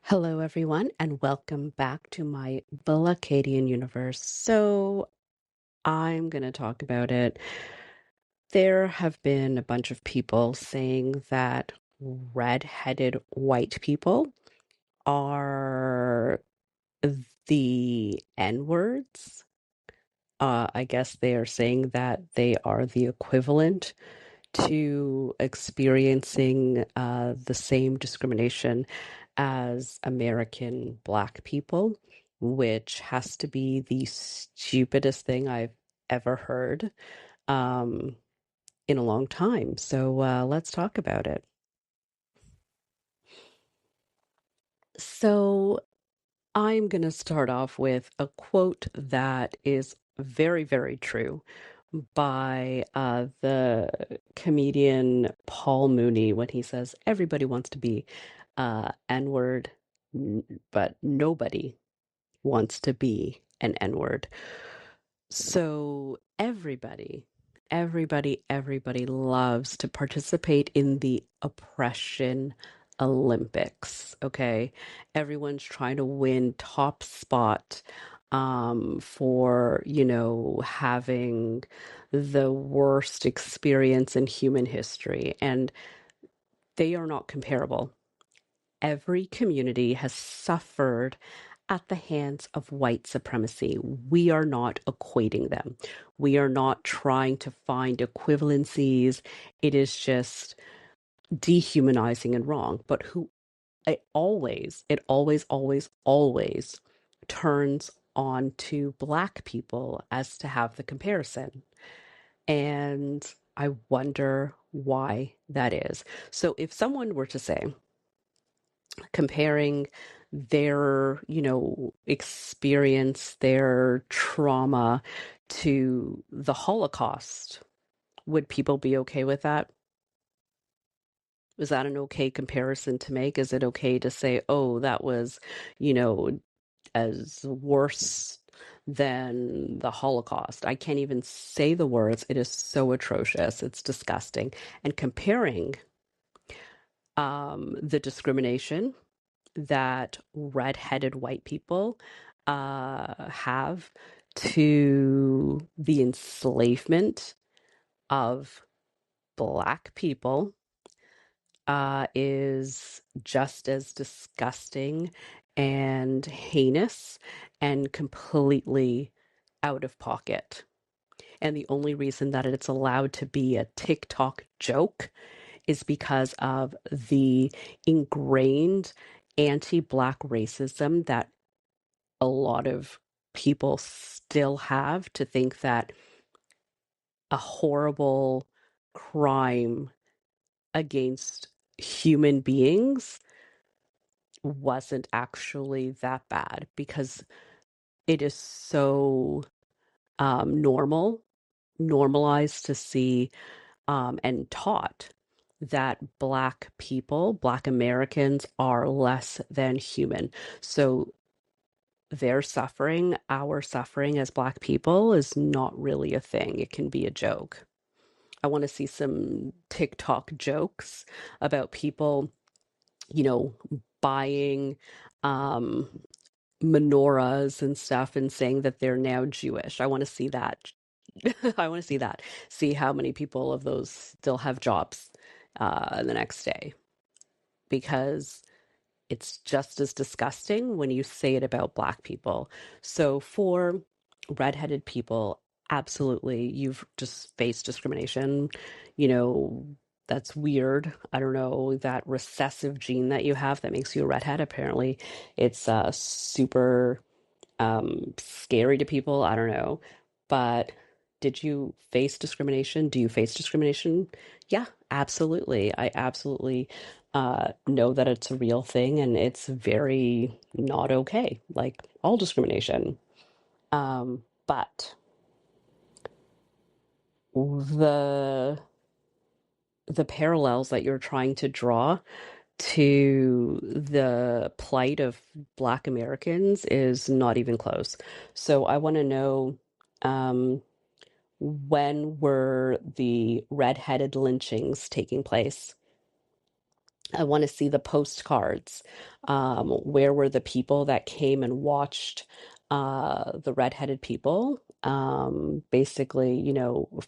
Hello, everyone, and welcome back to my Blacadian universe. So, I'm going to talk about it. There have been a bunch of people saying that red-headed white people are the N-words. I guess they are saying that they are the equivalent to experiencing the same discrimination as American Black people, which has to be the stupidest thing I've ever heard um, in a long time. So let's talk about it. So I'm going to start off with a quote that is very, very true by the comedian Paul Mooney when he says, everybody wants to be N-word, but nobody wants to be an N-word. So everybody loves to participate in the oppression Olympics, okay? Everyone's trying to win top spot for, having the worst experience in human history, and they are not comparable. Every community has suffered at the hands of white supremacy. We are not equating them. We are not trying to find equivalencies. It is just dehumanizing and wrong. But it always turns on to Black people as to have the comparison. And I wonder why that is. So if someone were to say, comparing their, experience, their trauma to the Holocaust, would people be okay with that? Is that an okay comparison to make? Is it okay to say, oh, that was, you know, as worse than the Holocaust? I can't even say the words. It is so atrocious. It's disgusting. And comparing the discrimination that red-headed white people have to the enslavement of Black people is just as disgusting and heinous and completely out of pocket. And the only reason that it's allowed to be a TikTok joke is because of the ingrained anti-Black racism that a lot of people still have, to think that a horrible crime against human beings wasn't actually that bad, because it is so normalized to see and taught that Black people, Black Americans, are less than human. So their suffering, our suffering as Black people, is not really a thing. It can be a joke. I want to see some TikTok jokes about people, buying um, menorahs and stuff and saying that they're now Jewish. I want to see that. I want to see that. See how many people of those still have jobs the next day, because it's just as disgusting when you say it about Black people. So for redheaded people, absolutely, you've just faced discrimination. You know, that's weird. I don't know, that recessive gene that you have that makes you a redhead. Apparently, it's super scary to people. I don't know. But did you face discrimination? Do you face discrimination? Yeah, absolutely. I absolutely know that it's a real thing, and it's very not okay, like all discrimination. But the parallels that you're trying to draw to the plight of Black Americans is not even close. So I want to know, um, when were the red-headed lynchings taking place? I want to see the postcards. Where were the people that came and watched the redheaded people, basically,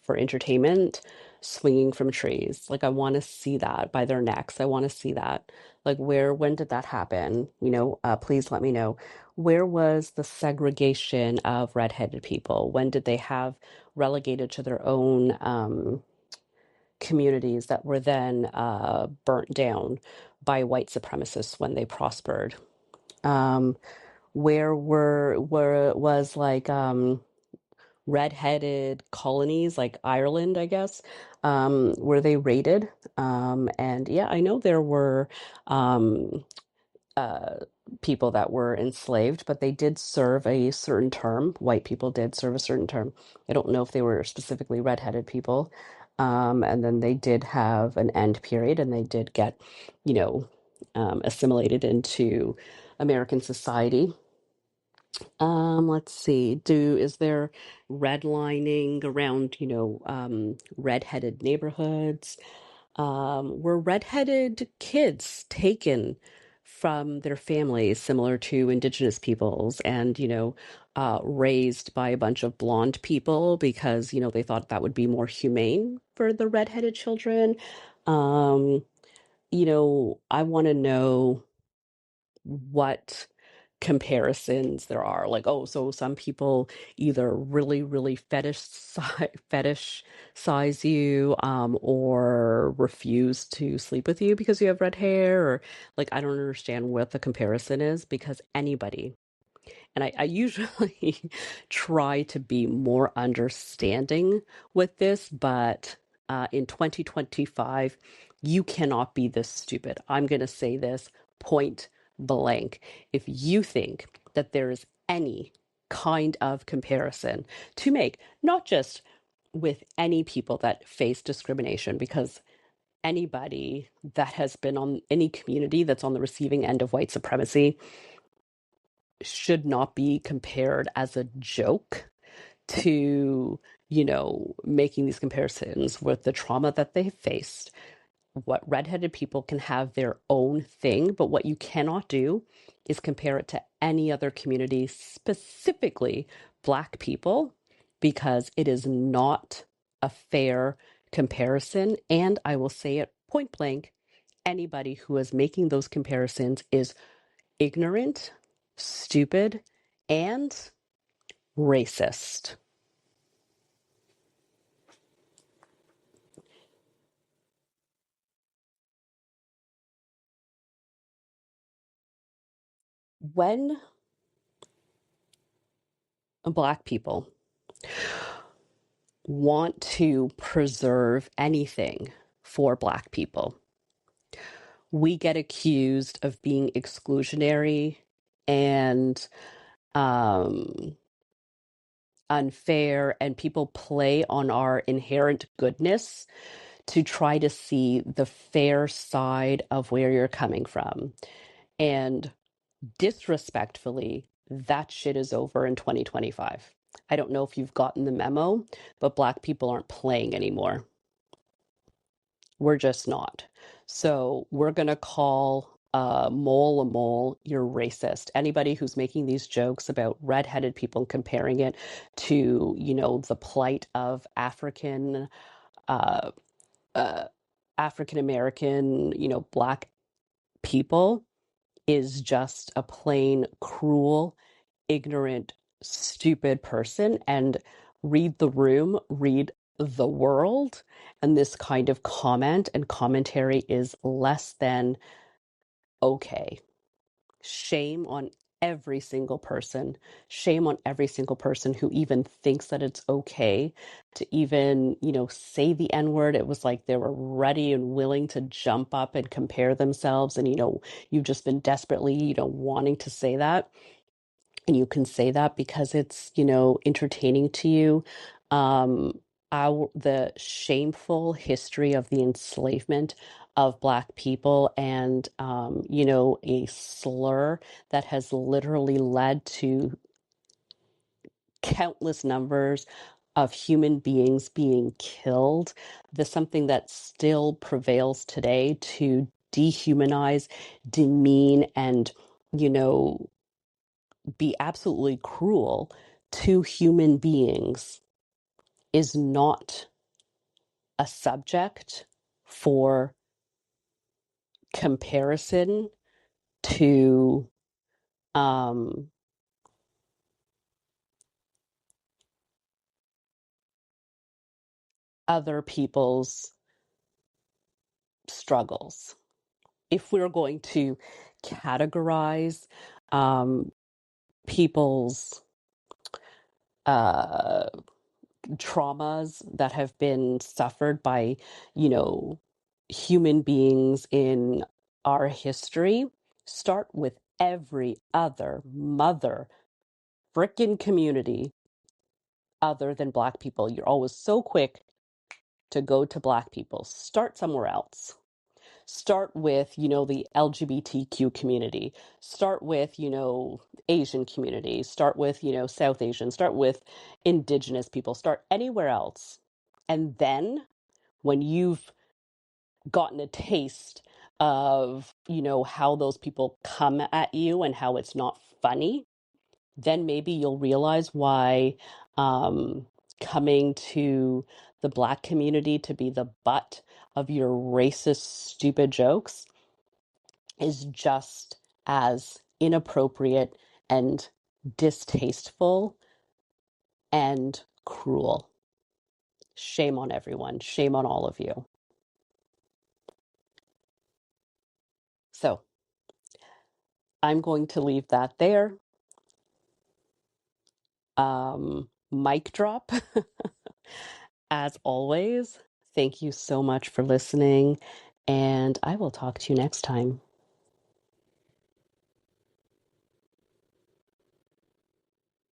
for entertainment, swinging from trees? Like, I want to see that by their necks. I want to see that. Like, when did that happen? Please let me know. Where was the segregation of redheaded people? When did they have relegated to their own? Communities that were then burnt down by white supremacists when they prospered. Um, where were was like redheaded colonies like Ireland, I guess, were they raided? And yeah, I know there were um, uh, people that were enslaved, but they did serve a certain term. White people did serve a certain term. I don't know if they were specifically redheaded people. And then they did have an end period and they did get, you know, assimilated into American society. Let's see. Is there redlining around, redheaded neighborhoods? Were redheaded kids taken from their families, similar to Indigenous peoples, and, raised by a bunch of blonde people because, they thought that would be more humane for the redheaded children? Um, I want to know what comparisons there are. Like, oh, so some people either really, really fetish size you, or refuse to sleep with you because you have red hair, or like, I don't understand what the comparison is, because anybody, and I usually try to be more understanding with this, but in 2025, you cannot be this stupid. I'm going to say this point blank. If you think that there is any kind of comparison to make, not just with any people that face discrimination, because anybody that has been on any community that's on the receiving end of white supremacy should not be compared as a joke to, making these comparisons with the trauma that they faced. What redheaded people can have their own thing, but what you cannot do is compare it to any other community, specifically Black people, because it is not a fair comparison. And I will say it point blank, anybody who is making those comparisons is ignorant, stupid, and racist. When Black people want to preserve anything for Black people, we get accused of being exclusionary and um, unfair, and people play on our inherent goodness to try to see the fair side of where you're coming from. And disrespectfully, that shit is over in 2025. I don't know if you've gotten the memo, but Black people aren't playing anymore. We're just not. So we're going to call a mole a mole. You're racist. Anybody who's making these jokes about redheaded people and comparing it to, the plight of uh, uh, African American, Black people is just a plain cruel, ignorant, stupid person. And read the room, read the world. And this kind of comment and commentary is less than okay. Shame on every single person. Shame on every single person who even thinks that it's okay to even, say the N word. It was like they were ready and willing to jump up and compare themselves. And, you've just been desperately, wanting to say that. And you can say that because it's, entertaining to you. Um, the shameful history of the enslavement of Black people, and, a slur that has literally led to countless numbers of human beings being killed. There's something that still prevails today to dehumanize, demean, and, you know, be absolutely cruel to human beings is not a subject for comparison to um, other people's struggles. If we're going to categorize um, people's uh, traumas that have been suffered by, you know, human beings in our history, start with every other mother frickin' community other than Black people. You're always so quick to go to Black people. Start somewhere else. Start with, you know, the LGBTQ community. Start with, you know, Asian community. Start with, you know, South Asian. Start with Indigenous people. Start anywhere else. And then when you've gotten a taste of, you know, how those people come at you and how it's not funny, then maybe you'll realize why um, coming to the Black community to be the butt of your racist, stupid jokes is just as inappropriate and distasteful and cruel. Shame on everyone. Shame on all of you. So I'm going to leave that there. Mic drop. As always, thank you so much for listening, and I will talk to you next time.